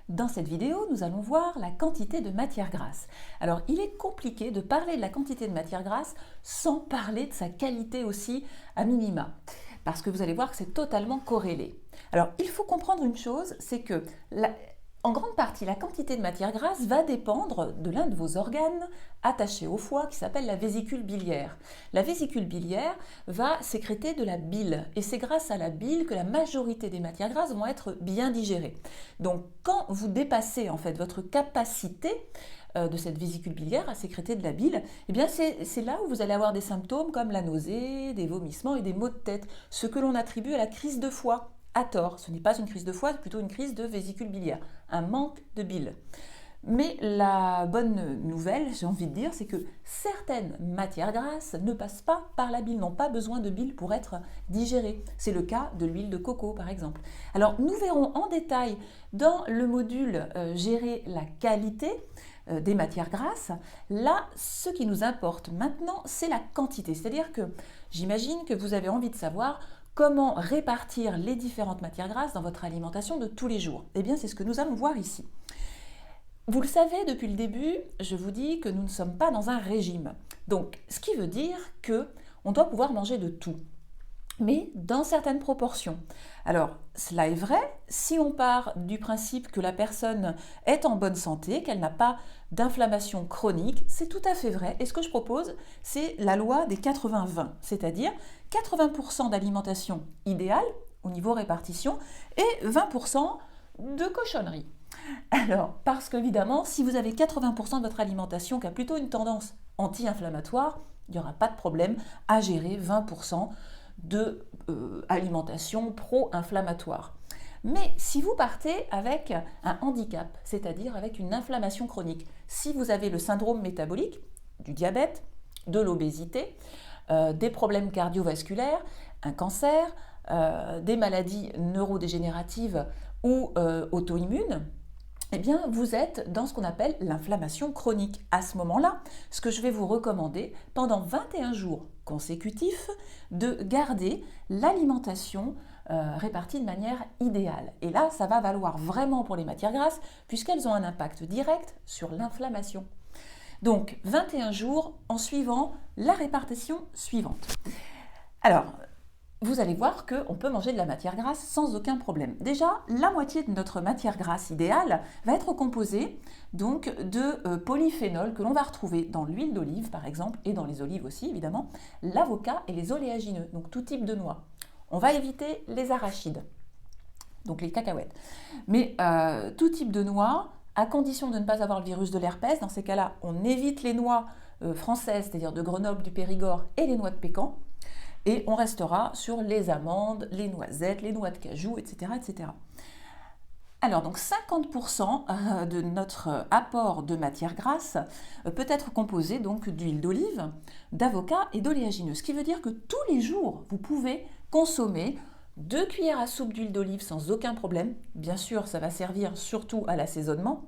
Dans cette vidéo, nous allons voir la quantité de matière grasse. Alors, il est compliqué de parler de la quantité de matière grasse sans parler de sa qualité aussi à minima, parce que vous allez voir que c'est totalement corrélé. Alors, il faut comprendre une chose, c'est que en grande partie, la quantité de matière grasse va dépendre de l'un de vos organes attachés au foie qui s'appelle la vésicule biliaire. La vésicule biliaire va sécréter de la bile et c'est grâce à la bile que la majorité des matières grasses vont être bien digérées. Donc quand vous dépassez en fait votre capacité de cette vésicule biliaire à sécréter de la bile, eh bien c'est là où vous allez avoir des symptômes comme la nausée, des vomissements et des maux de tête, ce que l'on attribue à la crise de foie. À tort, ce n'est pas une crise de foie, c'est plutôt une crise de vésicule biliaire, un manque de bile. Mais la bonne nouvelle, j'ai envie de dire, c'est que certaines matières grasses ne passent pas par la bile, n'ont pas besoin de bile pour être digérées. C'est le cas de l'huile de coco, par exemple. Alors, nous verrons en détail dans le module Gérer la qualité des matières grasses. Là, ce qui nous importe maintenant, c'est la quantité. C'est-à-dire que j'imagine que vous avez envie de savoir comment répartir les différentes matières grasses dans votre alimentation de tous les jours. Eh bien, c'est ce que nous allons voir ici. Vous le savez, depuis le début, je vous dis que nous ne sommes pas dans un régime. Donc, ce qui veut dire qu'on doit pouvoir manger de tout, mais dans certaines proportions. Alors, cela est vrai si on part du principe que la personne est en bonne santé, qu'elle n'a pas d'inflammation chronique, c'est tout à fait vrai. Et ce que je propose, c'est la loi des 80-20, c'est-à-dire 80% d'alimentation idéale au niveau répartition et 20% de cochonnerie. Alors, parce qu'évidemment, si vous avez 80% de votre alimentation qui a plutôt une tendance anti-inflammatoire, il n'y aura pas de problème à gérer 20% de alimentation pro-inflammatoire. Mais si vous partez avec un handicap, c'est-à-dire avec une inflammation chronique, si vous avez le syndrome métabolique, du diabète, de l'obésité, des problèmes cardiovasculaires, un cancer, des maladies neurodégénératives ou auto-immunes, eh bien, vous êtes dans ce qu'on appelle l'inflammation chronique. À ce moment-là, ce que je vais vous recommander, pendant 21 jours consécutifs, de garder l'alimentation répartie de manière idéale. Et là, ça va valoir vraiment pour les matières grasses, puisqu'elles ont un impact direct sur l'inflammation. Donc, 21 jours en suivant la répartition suivante. Alors, vous allez voir qu'on peut manger de la matière grasse sans aucun problème. Déjà, la moitié de notre matière grasse idéale va être composée donc de polyphénols que l'on va retrouver dans l'huile d'olive par exemple, et dans les olives aussi évidemment, l'avocat et les oléagineux, donc tout type de noix. On va éviter les arachides, donc les cacahuètes. Mais tout type de noix, à condition de ne pas avoir le virus de l'herpès, dans ces cas-là, on évite les noix françaises, c'est-à-dire de Grenoble, du Périgord et les noix de pécan. Et on restera sur les amandes, les noisettes, les noix de cajou, etc. etc. Alors, donc 50% de notre apport de matière grasse peut être composé donc d'huile d'olive, d'avocat et d'oléagineux. Ce qui veut dire que tous les jours, vous pouvez consommer 2 cuillères à soupe d'huile d'olive sans aucun problème. Bien sûr, ça va servir surtout à l'assaisonnement.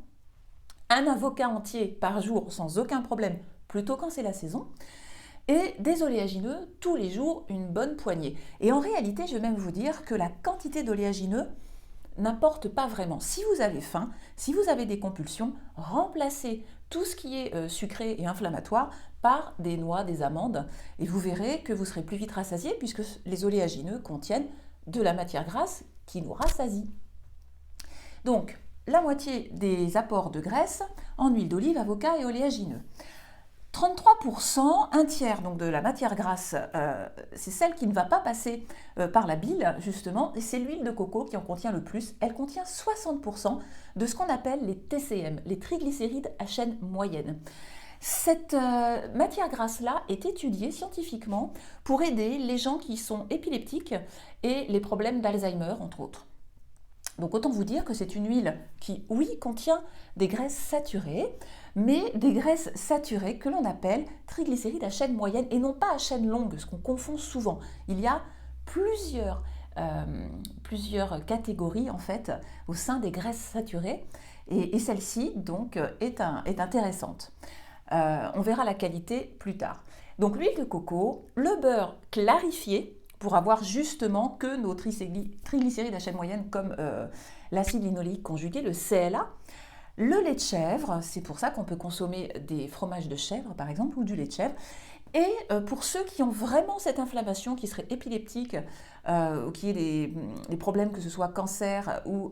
Un avocat entier par jour sans aucun problème, plutôt quand c'est la saison. Et des oléagineux, tous les jours, une bonne poignée. Et en réalité, je vais même vous dire que la quantité d'oléagineux n'importe pas vraiment. Si vous avez faim, si vous avez des compulsions, remplacez tout ce qui est sucré et inflammatoire par des noix, des amandes, et vous verrez que vous serez plus vite rassasié puisque les oléagineux contiennent de la matière grasse qui nous rassasie. Donc, la moitié des apports de graisse en huile d'olive, avocat et oléagineux. 33%, un tiers donc de la matière grasse, c'est celle qui ne va pas passer par la bile justement, et c'est l'huile de coco qui en contient le plus. Elle contient 60% de ce qu'on appelle les TCM, les triglycérides à chaîne moyenne. Cette matière grasse-là est étudiée scientifiquement pour aider les gens qui sont épileptiques et les problèmes d'Alzheimer entre autres. Donc autant vous dire que c'est une huile qui, oui, contient des graisses saturées, mais des graisses saturées que l'on appelle triglycérides à chaîne moyenne et non pas à chaîne longue, ce qu'on confond souvent. Il y a plusieurs catégories en fait au sein des graisses saturées et celle-ci donc est intéressante. On verra la qualité plus tard. Donc l'huile de coco, le beurre clarifié, pour avoir justement que nos triglycérides à chaîne moyenne, comme l'acide linoléique conjugué, le CLA, le lait de chèvre, c'est pour ça qu'on peut consommer des fromages de chèvre par exemple ou du lait de chèvre. Et pour ceux qui ont vraiment cette inflammation, qui serait épileptique, ou qui aient des problèmes, que ce soit cancer ou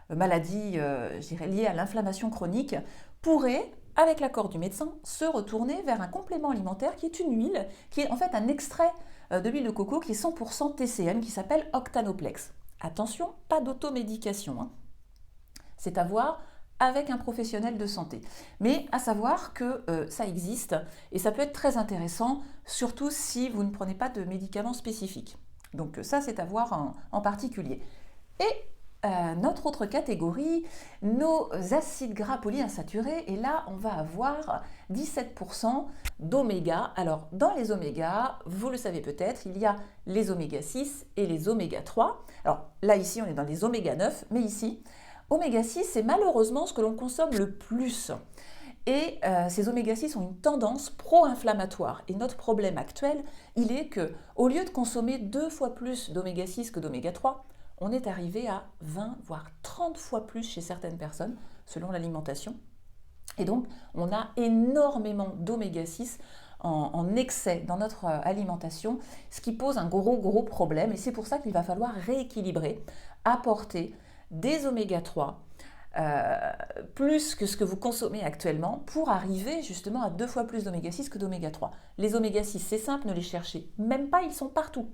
maladie, je dirais, liée à l'inflammation chronique, pourraient, avec l'accord du médecin, se retourner vers un complément alimentaire qui est une huile, qui est en fait un extrait de l'huile de coco qui est 100% TCM, qui s'appelle Octanoplex. Attention, pas d'automédication, hein. C'est à voir avec un professionnel de santé. Mais à savoir que ça existe et ça peut être très intéressant, surtout si vous ne prenez pas de médicaments spécifiques. Donc ça, c'est à voir en particulier. Et notre autre catégorie, nos acides gras polyinsaturés, et là, on va avoir 17% d'oméga. Alors, dans les oméga, vous le savez peut-être, il y a les oméga 6 et les oméga 3. Alors là, ici, on est dans les oméga 9, mais ici, oméga 6, c'est malheureusement ce que l'on consomme le plus. Et ces oméga 6 ont une tendance pro-inflammatoire. Et notre problème actuel, il est qu'au lieu de consommer 2 fois plus d'oméga 6 que d'oméga 3, on est arrivé à 20 voire 30 fois plus chez certaines personnes, selon l'alimentation. Et donc, on a énormément d'oméga 6 en excès dans notre alimentation, ce qui pose un gros problème. Et c'est pour ça qu'il va falloir rééquilibrer, apporter des oméga 3, plus que ce que vous consommez actuellement, pour arriver justement à 2 fois plus d'oméga 6 que d'oméga 3. Les oméga 6, c'est simple, ne les cherchez même pas, ils sont partout.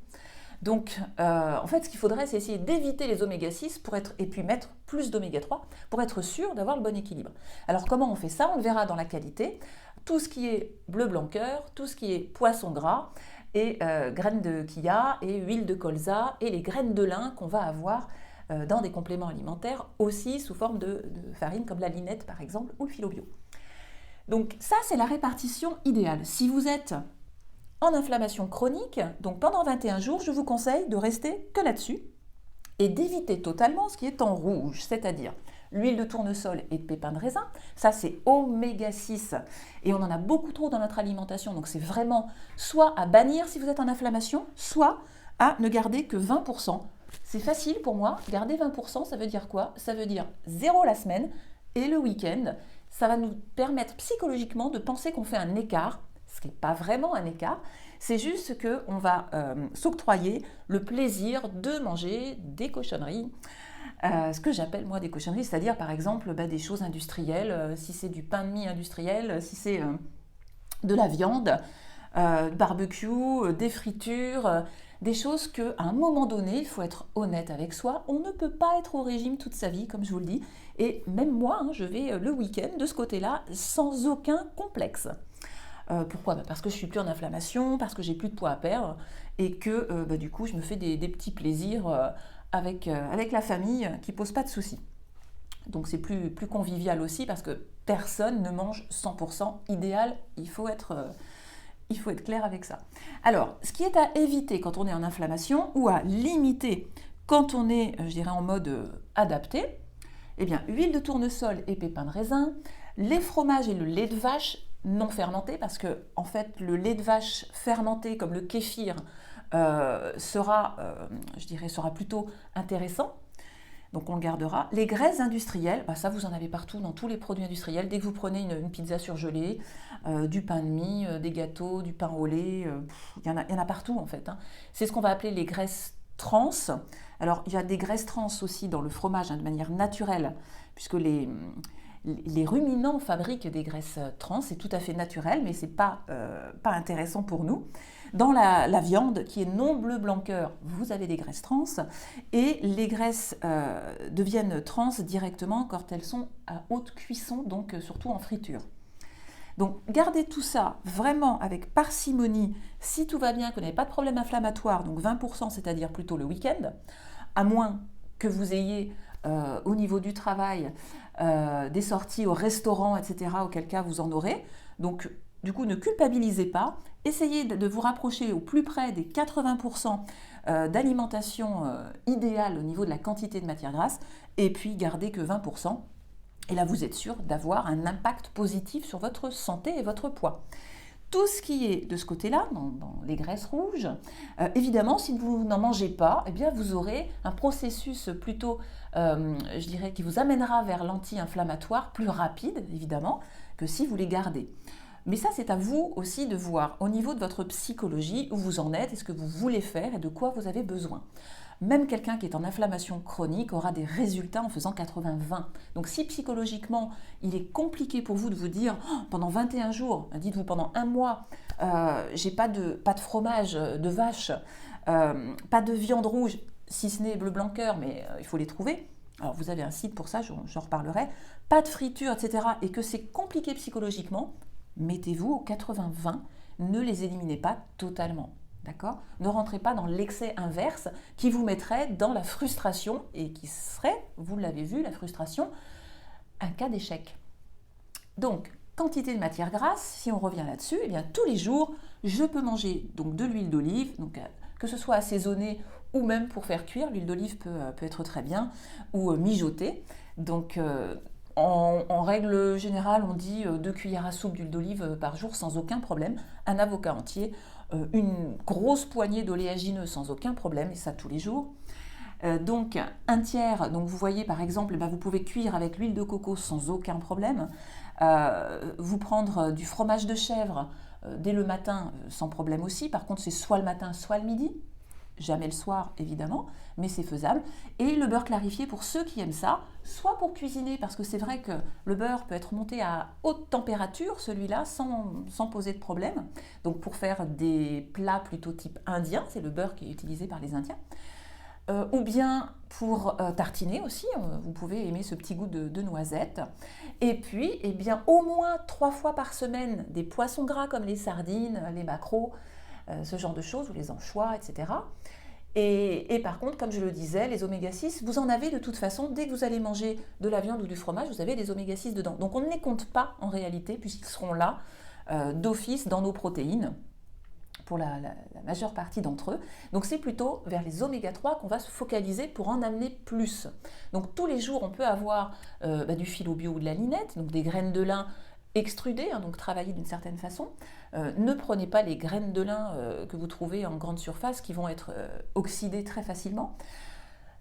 Donc, en fait, ce qu'il faudrait, c'est essayer d'éviter les oméga 6 et puis mettre plus d'oméga 3 pour être sûr d'avoir le bon équilibre. Alors, comment on fait ça? On le verra dans la qualité. Tout ce qui est bleu blanc cœur, tout ce qui est poisson gras, et graines de chia, et huile de colza, et les graines de lin qu'on va avoir dans des compléments alimentaires, aussi sous forme de farine comme la linette par exemple, ou le phyllo-bio. Donc ça, c'est la répartition idéale. Si vous êtes en inflammation chronique, donc pendant 21 jours, je vous conseille de rester que là-dessus et d'éviter totalement ce qui est en rouge, c'est-à-dire l'huile de tournesol et de pépins de raisin. Ça, c'est oméga 6 et on en a beaucoup trop dans notre alimentation, donc c'est vraiment soit à bannir si vous êtes en inflammation, soit à ne garder que 20%. C'est facile pour moi, garder 20%, ça veut dire quoi? Ça veut dire 0 la semaine et le week-end. Ça va nous permettre psychologiquement de penser qu'on fait un écart, ce qui n'est pas vraiment un écart, c'est juste qu'on va s'octroyer le plaisir de manger des cochonneries, ce que j'appelle moi des cochonneries, c'est-à-dire par exemple des choses industrielles, si c'est du pain de mie industriel, si c'est de la viande, barbecue, des fritures, des choses qu'à un moment donné, il faut être honnête avec soi, on ne peut pas être au régime toute sa vie, comme je vous le dis, et même moi, je vais le week-end de ce côté-là sans aucun complexe. Pourquoi? Parce que je suis plus en inflammation, parce que j'ai plus de poids à perdre, et que du coup, je me fais des petits plaisirs avec la famille qui ne posent pas de soucis. Donc c'est plus convivial aussi, parce que personne ne mange 100% idéal, il faut être clair avec ça. Alors, ce qui est à éviter quand on est en inflammation ou à limiter quand on est, je dirais, en mode adapté, eh bien, huile de tournesol et pépins de raisin, les fromages et le lait de vache non fermenté, parce que, en fait, le lait de vache fermenté, comme le kéfir, sera plutôt intéressant. Donc on le gardera. Les graisses industrielles, ça vous en avez partout dans tous les produits industriels. Dès que vous prenez une pizza surgelée, du pain de mie, des gâteaux, du pain au lait, il y en a partout en fait. C'est ce qu'on va appeler les graisses trans. Alors il y a des graisses trans aussi dans le fromage de manière naturelle, puisque les ruminants fabriquent des graisses trans, c'est tout à fait naturel, mais ce n'est pas intéressant pour nous. Dans la viande qui est non bleu blanc cœur, vous avez des graisses trans, et les graisses deviennent trans directement quand elles sont à haute cuisson, donc surtout en friture. Donc gardez tout ça vraiment avec parcimonie, si tout va bien, que vous n'avez pas de problème inflammatoire, donc 20%, c'est-à-dire plutôt le week-end, à moins que vous ayez au niveau du travail des sorties au restaurant, etc., auquel cas vous en aurez. Donc du coup, ne culpabilisez pas, essayez de vous rapprocher au plus près des 80% d'alimentation idéale au niveau de la quantité de matière grasse, et puis gardez que 20%. Et là, vous êtes sûr d'avoir un impact positif sur votre santé et votre poids. tout ce qui est de ce côté-là, dans les graisses rouges, évidemment, si vous n'en mangez pas, eh bien, vous aurez un processus plutôt, je dirais, qui vous amènera vers l'anti-inflammatoire plus rapide, évidemment, que si vous les gardez. Mais ça, c'est à vous aussi de voir au niveau de votre psychologie où vous en êtes, et ce que vous voulez faire et de quoi vous avez besoin. Même quelqu'un qui est en inflammation chronique aura des résultats en faisant 80-20. Donc si psychologiquement, il est compliqué pour vous de vous dire pendant 21 jours, dites-vous pendant un mois, j'ai pas de fromage de vache, pas de viande rouge, si ce n'est bleu blanc cœur, mais il faut les trouver. Alors vous avez un site pour ça, j'en reparlerai. Pas de friture, etc. Et que c'est compliqué psychologiquement, mettez-vous au 80-20, ne les éliminez pas totalement. D'accord ? Ne rentrez pas dans l'excès inverse qui vous mettrait dans la frustration et qui serait, vous l'avez vu, la frustration, un cas d'échec. Donc, quantité de matière grasse, si on revient là-dessus, eh bien, tous les jours, je peux manger donc, de l'huile d'olive, donc, que ce soit assaisonnée ou même pour faire cuire, l'huile d'olive peut être très bien, ou mijotée. Donc, en règle générale, on dit 2 cuillères à soupe d'huile d'olive par jour sans aucun problème, un avocat entier, une grosse poignée d'oléagineux sans aucun problème, et ça tous les jours. Donc un tiers, donc vous voyez par exemple, vous pouvez cuire avec l'huile de coco sans aucun problème, vous prendre du fromage de chèvre dès le matin sans problème aussi, par contre c'est soit le matin soit le midi, jamais le soir évidemment, mais c'est faisable. Et le beurre clarifié pour ceux qui aiment ça, soit pour cuisiner, parce que c'est vrai que le beurre peut être monté à haute température, celui-là, sans poser de problème. Donc pour faire des plats plutôt type indien, c'est le beurre qui est utilisé par les Indiens. Ou bien pour tartiner aussi, vous pouvez aimer ce petit goût de noisette. Et puis, eh bien, au moins 3 fois par semaine, des poissons gras comme les sardines, les maquereaux, ce genre de choses, ou les anchois, etc. Et par contre, comme je le disais, les oméga-6, vous en avez de toute façon, dès que vous allez manger de la viande ou du fromage, vous avez des oméga-6 dedans. Donc on ne les compte pas en réalité, puisqu'ils seront là d'office dans nos protéines, pour la majeure partie d'entre eux. Donc c'est plutôt vers les oméga-3 qu'on va se focaliser pour en amener plus. Donc tous les jours, on peut avoir du phyllo bio ou de la linette, donc des graines de lin extrudées, donc travaillées d'une certaine façon. Ne prenez pas les graines de lin que vous trouvez en grande surface qui vont être oxydées très facilement.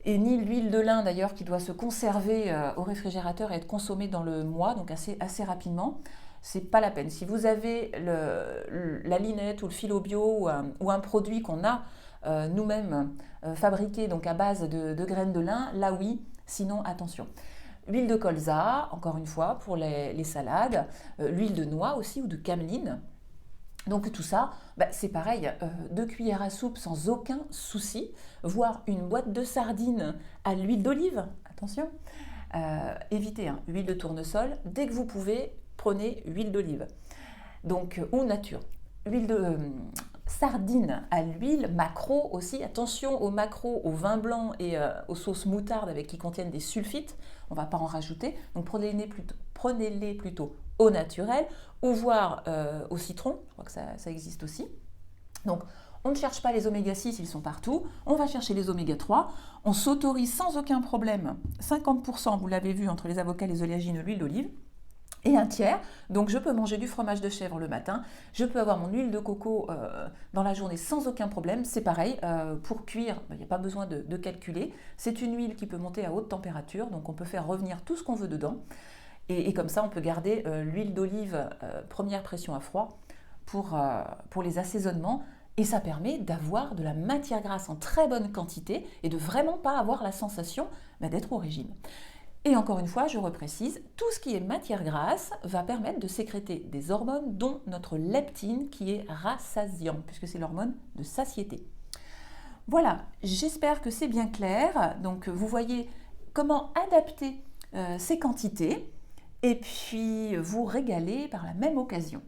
Et ni l'huile de lin d'ailleurs qui doit se conserver au réfrigérateur et être consommée dans le mois, donc assez rapidement. C'est pas la peine. Si vous avez la linette ou le phyllo bio ou un produit qu'on a nous-mêmes fabriqué donc à base de graines de lin, là oui, sinon attention. L'huile de colza, encore une fois, pour les salades, l'huile de noix aussi ou de cameline. Donc tout ça, c'est pareil, 2 cuillères à soupe sans aucun souci, voire une boîte de sardines à l'huile d'olive, attention, évitez huile de tournesol, dès que vous pouvez, prenez huile d'olive, donc ou nature. Huile de sardines à l'huile, maquereau aussi, attention aux maquereaux, au vin blanc et aux sauces moutarde avec qui contiennent des sulfites, on ne va pas en rajouter, donc prenez-les plutôt au naturel, ou voire au citron, je crois que ça existe aussi. Donc on ne cherche pas les oméga-6, ils sont partout, on va chercher les oméga-3, on s'autorise sans aucun problème, 50%, vous l'avez vu, entre les avocats, les oléagineux, l'huile d'olive, et un tiers, donc je peux manger du fromage de chèvre le matin, je peux avoir mon huile de coco dans la journée sans aucun problème, c'est pareil, pour cuire, il n'y a pas besoin de calculer, c'est une huile qui peut monter à haute température, donc on peut faire revenir tout ce qu'on veut dedans, et comme ça on peut garder l'huile d'olive première pression à froid pour les assaisonnements, et ça permet d'avoir de la matière grasse en très bonne quantité, et de vraiment pas avoir la sensation d'être au régime. Et encore une fois, je reprécise, tout ce qui est matière grasse va permettre de sécréter des hormones, dont notre leptine qui est rassasiant, puisque c'est l'hormone de satiété. Voilà, j'espère que c'est bien clair. Donc vous voyez comment adapter ces quantités et puis vous régaler par la même occasion.